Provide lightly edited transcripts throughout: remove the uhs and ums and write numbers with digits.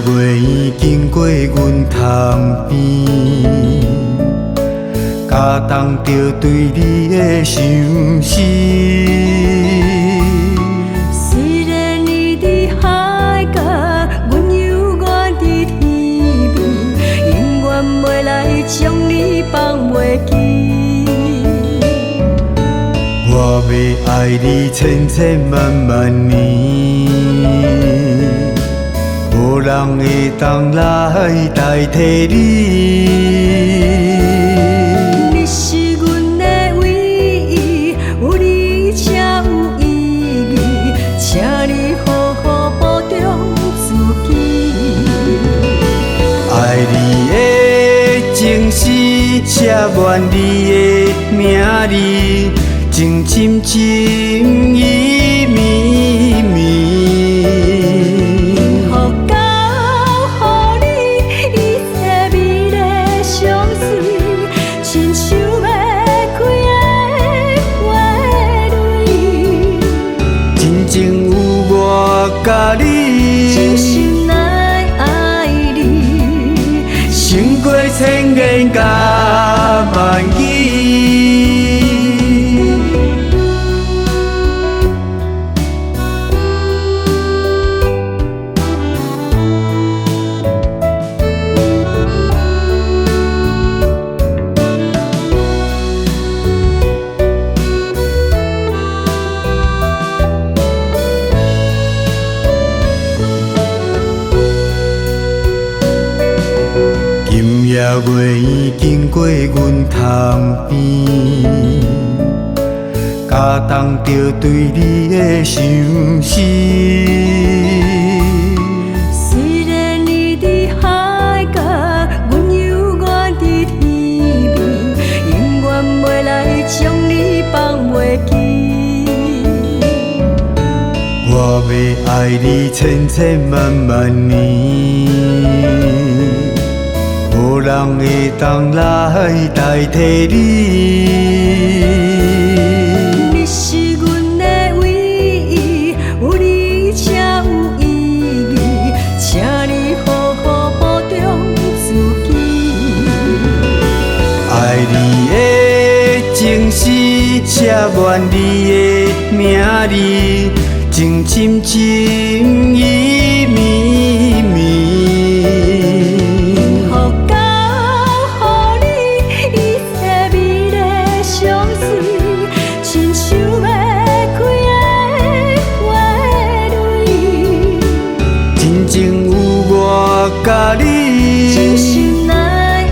月圆经过阮窗边，假当着对你的相思。虽然你伫海角，阮犹原伫天边，永远袂来将你放袂记。我要爱你千千万万年，无人会当来代替你。你是阮的唯一，有你才有意义，请你好好保重自己。爱你的情诗，写满你的名字，情深情意绵绵。予交予你一切美丽相随，亲像要开的花蕊。真情有我甲你，真心来爱你，胜过千言甲万语。今夜月圆经过阮窗边，假当着对你的相思。虽然你伫海角，阮犹原伫天边，永远袂来将你放袂记。我要爱你千千万万年，无人会当来代替你。你是阮的唯一，有你才有意义，请你好好保重自己。爱你的情诗，写满你的名字，情深情意绵绵。予交予你一切美丽相随，亲像要开的花蕊。真情有我甲你，真心来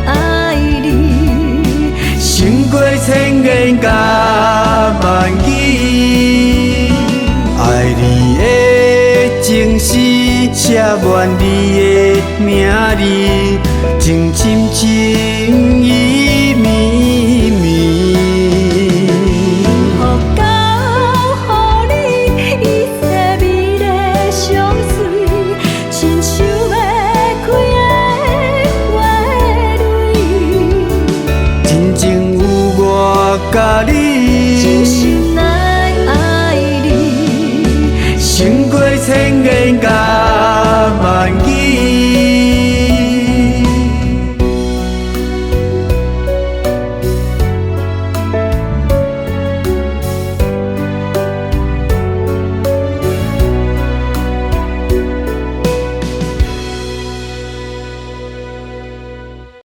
爱你，胜过千言甲万语。爱你的情诗，写满你的名字，情深情意绵绵。予交予你一切美丽相随，亲像要开的花蕊。真情有我甲你，真心来爱你，胜过千言甲